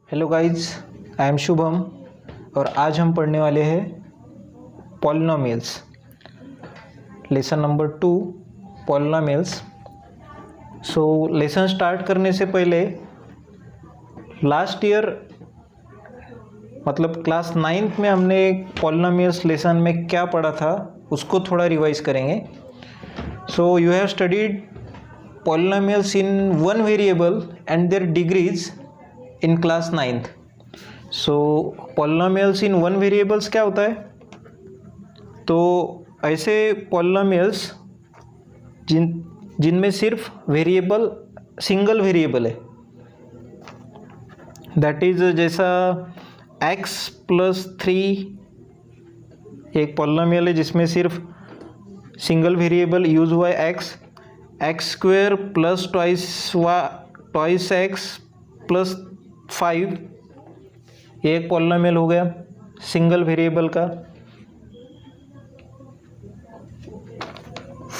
Hello guys, I am Shubham और आज हम पढ़ने वाले हैं polynomials, lesson number 2 polynomials. So lesson start करने से पहले लास्ट ईयर मतलब क्लास 9th में हमने पॉलिनोमियल्स लेसन में क्या पढ़ा था उसको थोड़ा रिवाइज करेंगे। So you have studied polynomials in one variable and their degrees in class 9th। So polynomials in one variables क्या होता है? तो ऐसे पॉलिनोमियल्स जिनमें सिर्फ वेरिएबल सिंगल वेरिएबल है, दैट इज जैसा x + 3 एक पॉलिनोमियल है जिसमें सिर्फ सिंगल वेरिएबल यूज हुआ है x² + ट्वाइस x + 5 एक पॉलिनोमियल हो गया सिंगल वेरिएबल का।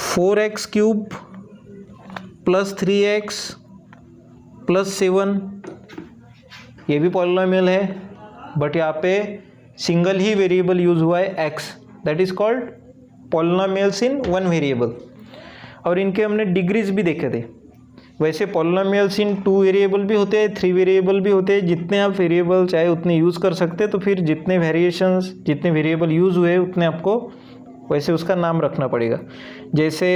4x³ + 3x + 7 ये भी पॉलिनोमियल है, बट यहाँ पे सिंगल ही वेरिएबल यूज हुआ है x, that is called polynomials in one variable. और इनके हमने डिग्रीज भी देखे थे। वैसे पॉलिनोमियल्स इन 2 वेरिएबल भी होते हैं, 3 वेरिएबल भी होते हैं। जितने आप वेरिएबल चाहे उतने यूज़ कर सकते हैं, तो फिर जितने वेरिएशंस जितने वेरिएबल यूज़ हुए उतने आपको वैसे उसका नाम रखना पड़ेगा। जैसे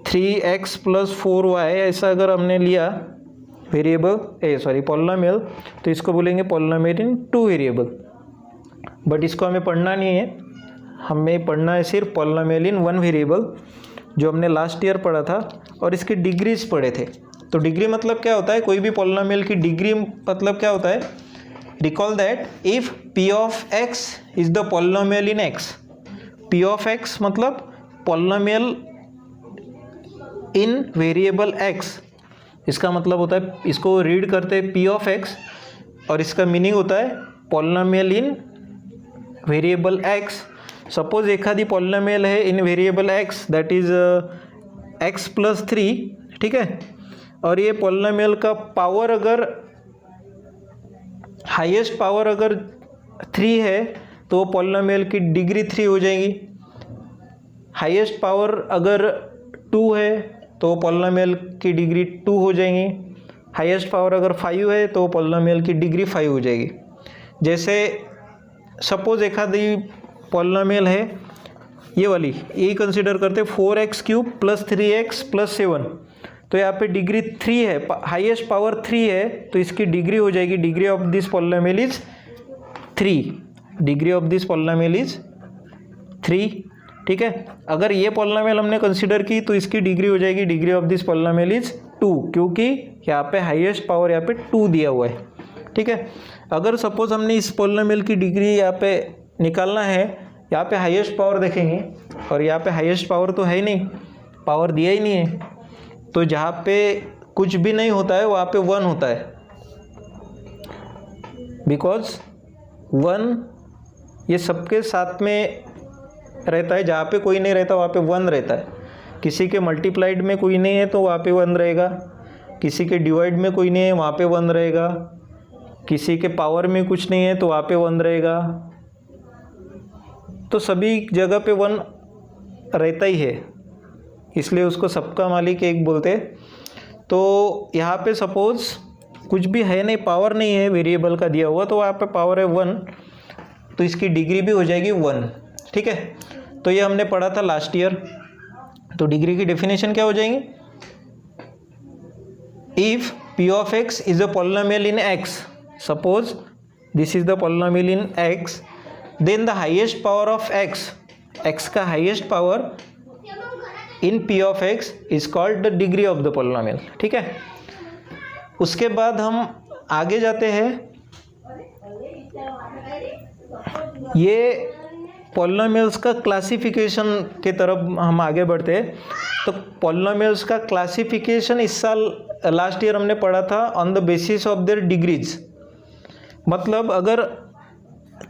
3x + 4y ऐसा अगर हमने लिया वेरिएबल पॉलिनोमियल, तो इसको बोलेंगे पॉलिनोमियल इन 2 वेरिएबल। बट इसको हमें पढ़ना नहीं है, हमें पढ़ना है सिर्फ पॉलिनोमियल इन 1 वेरिएबल जो हमने लास्ट ईयर पढ़ा था और इसकी डिग्रीज पढ़े थे। तो डिग्री मतलब क्या होता है? कोई भी पॉलिनोमियल की डिग्री मतलब क्या होता है? Recall that if p of x is the polynomial in x। p of x मतलब पॉलिनोमियल इन वेरिएबल x। इसका मतलब होता है, इसको रीड करते हैं p of x और इसका मीनिंग होता है polynomial in variable x। Suppose एखादी पॉलिनोमियल है in variable x, that is x + 3, ठीक है। और ये पॉलिनोमियल का पावर अगर हाईएस्ट पावर अगर 3 है तो पॉलिनोमियल की डिग्री 3 हो जाएगी। हाईएस्ट पावर अगर 2 है तो पॉलिनोमियल की डिग्री 2 हो जाएंगी। हाईएस्ट पावर अगर 5 है तो पॉलिनोमियल की डिग्री 5 हो जाएगी। जैसे सपोज एखादी पॉलिनोमियल है ये वाली, यही कंसिडर करते 4x³ + 3x + 7, तो यहाँ पे डिग्री 3 है, हाईएस्ट पावर 3 है, तो इसकी डिग्री हो जाएगी degree of this polynomial is 3। Degree of this polynomial is 3, ठीक है। अगर ये पॉलिनोमियल हमने कंसिडर की तो इसकी डिग्री हो जाएगी degree of this polynomial is 2, क्योंकि यहाँ पे हाईएस्ट पावर यहाँ पे 2 दिया हुआ है, ठीक है। अगर सपोज हमने इस पॉलिनोमियल की डिग्री यहाँ पे निकालना है, यहाँ पे हाईएस्ट पावर देखेंगे और यहाँ पे हाईएस्ट पावर तो है ही नहीं, पावर दिया ही नहीं है, तो जहाँ पे कुछ भी नहीं होता है वहाँ पे 1 होता है, बिकॉज 1 ये सबके साथ में रहता है। जहाँ पे कोई नहीं रहता वहाँ पे 1 रहता है। किसी के मल्टीप्लाइड में कोई नहीं है तो वहाँ पे 1 रहेगा, किसी के डिवाइड में कोई नहीं है वहाँ पे 1 रहेगा, किसी के पावर में कुछ नहीं है तो वहाँ पे 1 रहेगा। तो सभी जगह पे 1 रहता ही है, इसलिए उसको सबका मालिक एक बोलते। तो यहाँ पे सपोज कुछ भी है नहीं, पावर नहीं है वेरिएबल का दिया हुआ, तो वहाँ पे पावर है 1, तो इसकी डिग्री भी हो जाएगी 1, ठीक है। तो ये हमने पढ़ा था लास्ट ईयर। तो डिग्री की डेफिनेशन क्या हो जाएंगी? If p of x is a polynomial in x, suppose this is the polynomial in x, then the highest power of x का highest power in p of x is called the degree of the polynomial, ठीक है। उसके बाद हम आगे जाते हैं, ये पॉलिनोमियल्स का क्लासिफिकेशन के तरफ हम आगे बढ़ते हैं। तो पॉलिनोमियल्स का क्लासिफिकेशन इस साल लास्ट ईयर हमने पढ़ा था on the basis of their degrees. मतलब अगर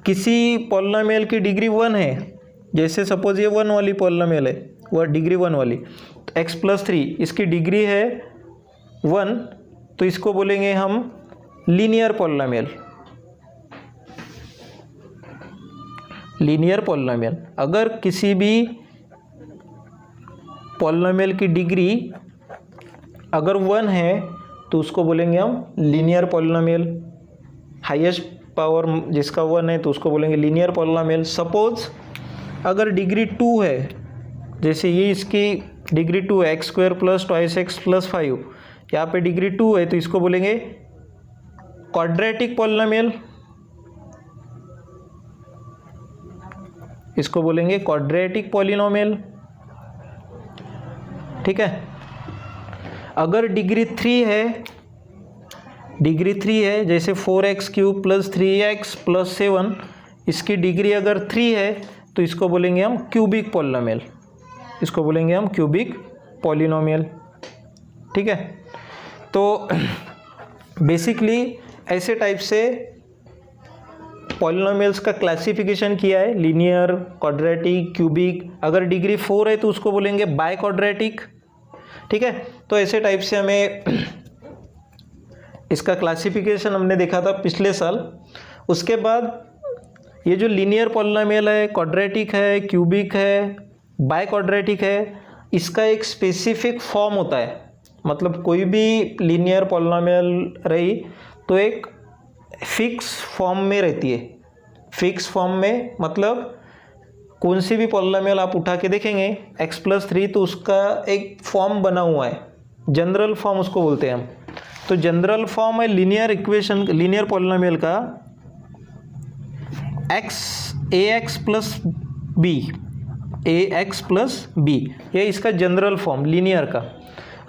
किसी पॉलिनोमियल की डिग्री 1 है, जैसे सपोज ये 1 वाली पॉलिनोमियल है, वह डिग्री 1 वाली, तो x + 3 इसकी डिग्री है 1, तो इसको बोलेंगे हम लीनियर पॉलिनोमियल। लीनियर पॉलिनोमियल, अगर किसी भी पॉलिनोमियल की डिग्री अगर 1 है तो उसको बोलेंगे हम लीनियर पॉलिनोमियल। हाईएस्ट पावर जिसका 1 है तो उसको बोलेंगे लीनियर पॉलिनोमियल। सपोज अगर डिग्री 2 है, जैसे ये इसकी डिग्री 2 है, x² plus twice x plus 5, यहाँ पे डिग्री 2 है तो इसको बोलेंगे क्वाड्रेटिक पॉलिनोमियल। इसको बोलेंगे क्वाड्रेटिक पॉलिनोमियल, ठीक है। अगर डिग्री 3 है, डिग्री 3 है, जैसे 4x³ प्लस 3x प्लस 7, इसकी डिग्री अगर 3 है तो इसको बोलेंगे हम क्यूबिक पॉलिनोमियल। इसको बोलेंगे हम क्यूबिक पॉलिनोमियल, ठीक है। तो बेसिकली ऐसे टाइप से पॉलिनोमियल्स का क्लासिफिकेशन किया है, लीनियर, क्वाड्रेटिक, क्यूबिक। अगर डिग्री 4 है तो उसको बोलेंगे बाय क्वाड्रेटिक, ठीक है। तो ऐसे टाइप से हमें इसका क्लासिफिकेशन हमने देखा था पिछले साल। उसके बाद ये जो लीनियर पॉलिनोमियल है, क्वाड्रेटिक है, क्यूबिक है, बाय क्वाड्रेटिक है, इसका एक स्पेसिफिक फॉर्म होता है। मतलब कोई भी लीनियर पॉलिनोमियल रही तो एक फिक्स फॉर्म में रहती है। फिक्स फॉर्म में मतलब कौन सी भी पॉलिनोमियल आप उठा के देखेंगे x+3 तो उसका एक फॉर्म बना हुआ है, जनरल फॉर्म उसको बोलते हैं हम। तो जनरल फॉर्म है लीनियर इक्वेशन, लीनियर पॉलिनोमियल का ax प्लस b, ये इसका जनरल फॉर्म लीनियर का।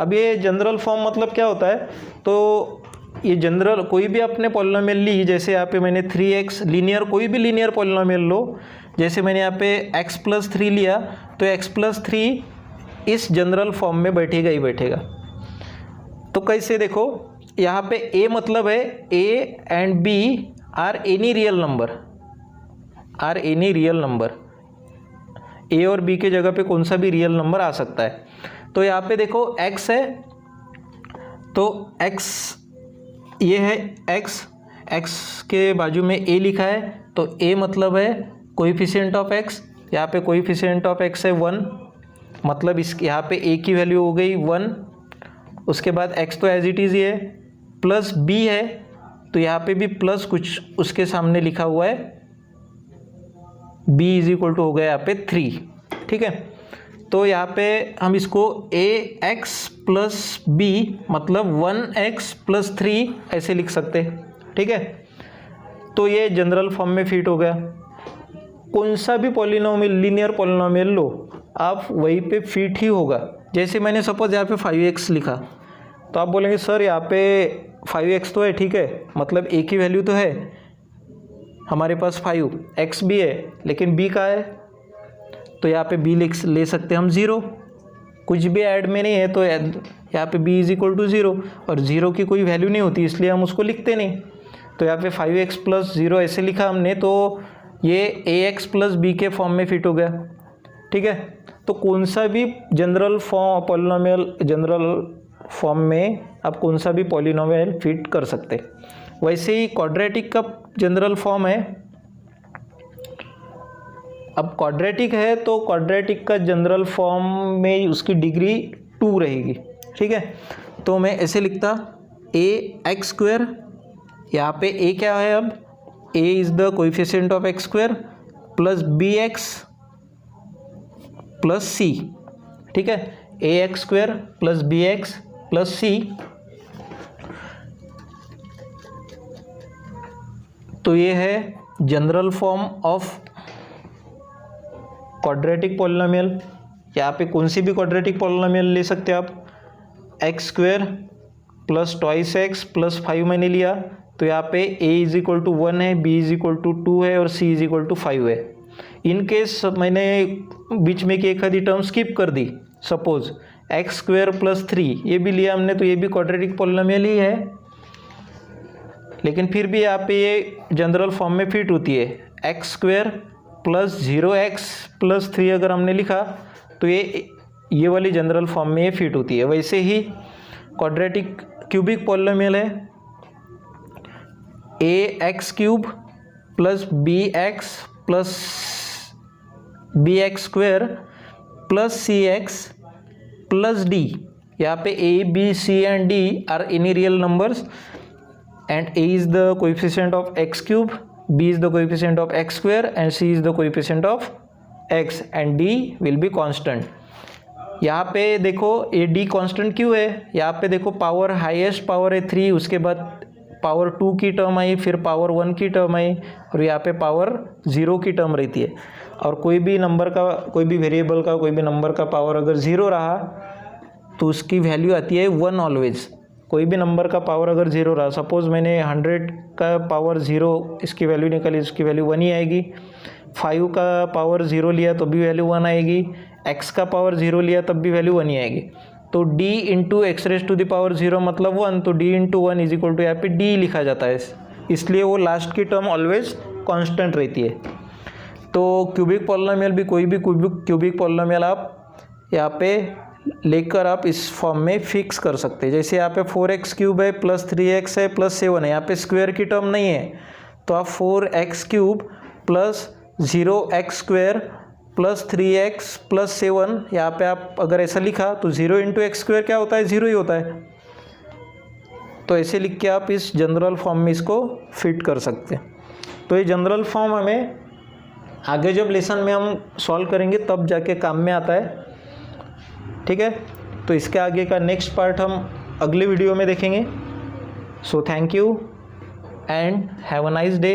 अब ये जनरल फॉर्म मतलब क्या होता है, तो ये जनरल कोई भी आपने पॉलिनोमियल ली, जैसे यहाँ पे मैंने 3x लीनियर, कोई भी लीनियर पॉलिनोमियल लो, जैसे मैंने यहाँ पे x+3 लिया तो x+3 इस जनरल फॉर्म में बैठेगा ही बैठेगा। तो कैसे देखो, यहाँ पे a मतलब है a and b are any real number, are any real number. a और b के जगह पे कौन सा भी रियल नंबर आ सकता है। तो यहाँ पे देखो x है तो x, ये है x के बाजू में a लिखा है तो a मतलब है कोएफिशिएंट ऑफ x। यहाँ पे कोएफिशिएंट ऑफ x है 1, मतलब इस यहाँ पे a की वैल्यू हो गई 1। उसके बाद x तो एज इट इज़ ही है, प्लस b है तो यहाँ पे भी प्लस कुछ उसके सामने लिखा हुआ है, b इज इक्वल टू हो गया यहाँ पे 3, ठीक है। तो यहाँ पे हम इसको ax प्लस b मतलब 1x प्लस 3 ऐसे लिख सकते, ठीक है। तो ये जनरल फॉर्म में फिट हो गया। कौन सा भी पॉलिनोमियल, लीनियर पॉलिनोमियल लो आप वहीं पे फिट ही होगा। जैसे मैंने सपोज यहाँ पे 5x लिखा तो आप बोलेंगे सर यहाँ पे 5x तो है, ठीक है, मतलब a की वैल्यू तो है हमारे पास 5, x भी है लेकिन b का है तो यहाँ पे b ले सकते हैं हम 0, कुछ भी ऐड में नहीं है तो यहाँ पे b इज इक्वल टू 0, और 0 की कोई वैल्यू नहीं होती इसलिए हम उसको लिखते नहीं। तो यहाँ पे 5x प्लस 0 ऐसे लिखा हमने तो ये ax प्लस b के फॉर्म में फिट हो गया, ठीक है। तो कौन सा भी general form polynomial, general form में आप कौन सा भी पॉलिनोमियल फिट कर सकते। वैसे ही क्वाड्रेटिक का जनरल फॉर्म है। अब क्वाड्रेटिक है तो क्वाड्रेटिक का जनरल फॉर्म में उसकी डिग्री 2 रहेगी, ठीक है। तो मैं ऐसे लिखता ax², यहाँ पे a क्या है, अब a is the coefficient of x² plus bx plus c, ठीक है। ax² plus bx plus c, तो ये है general form of quadratic polynomial. यहाँ पे कौन सी भी क्वाड्रेटिक पॉलिनोमियल ले सकते हैं आप, x² plus twice x plus 5 मैंने लिया तो यहाँ पे a इज इक्वल टू 1 है, b इज इक्वल टू 2 है और c इज इक्वल टू 5 है। इन केस मैंने बीच में की एक आधी टर्म स्किप कर दी, सपोज x² प्लस 3 ये भी लिया हमने तो ये भी क्वाड्रेटिक पॉलिनोमियल ही है, लेकिन फिर भी यहाँ पे ये जनरल फॉर्म में फिट होती है। x² प्लस 0x प्लस 3 अगर हमने लिखा तो ये वाली जनरल फॉर्म में ये फिट होती है। वैसे ही क्वाड्रेटिक क्यूबिक पॉलिनोमियल है, a x cube plus b x square plus c x plus d. यहाँ पे a b c and d are any real numbers and a is the coefficient of x cube, b is the coefficient of x square and c is the coefficient of x and d will be constant. यहाँ पे देखो A D constant क्यों है, यहाँ पे देखो power highest power है 3, उसके बाद पावर 2 की टर्म आई, फिर पावर 1 की टर्म आई और यहाँ पे पावर 0 की टर्म रहती है. और कोई भी नंबर का, कोई भी वेरिएबल का, कोई भी नंबर का पावर अगर 0 रहा तो उसकी वैल्यू आती है 1 ऑलवेज. कोई भी नंबर का पावर अगर 0 रहा, सपोज़ मैंने 100 का पावर 0 इसकी वैल्यू निकाली, इसकी वैल्यू 1 ही आएगी. 5 का पावर 0 लिया तो भी वैल्यू 1 आएगी. x का पावर 0 लिया तब भी वैल्यू 1 ही आएगी. तो d into x raise to the power 0 मतलब 1, तो d into 1 is equal to यहाँ पे d लिखा जाता है, इसलिए वो लास्ट की टर्म ऑलवेज कांस्टेंट रहती है. तो क्यूबिक पॉलिनोमियल भी, कोई भी क्यूबिक पॉलिनोमियल आप यहाँ पे लेकर आप इस फॉर्म में फिक्स कर सकते हैं. जैसे यहाँ पे 4x क्यूब है प्लस 3x है प्लस 7 है, यहाँ पे स्क्वायर की टर्म नहीं है तो आप 4x cube plus 0x square plus 3x plus 7, यहाँ पे आप अगर ऐसा लिखा तो 0 इंटू एक्स स्क्वायर क्या होता है, 0 ही होता है. तो ऐसे लिख के आप इस जनरल फॉर्म में इसको फिट कर सकते हैं. तो ये जनरल फॉर्म हमें आगे जब लेसन में हम सॉल्व करेंगे तब जाके काम में आता है. ठीक है, तो इसके आगे का नेक्स्ट पार्ट हम अगले वीडियो में देखेंगे. So thank you and have a nice day.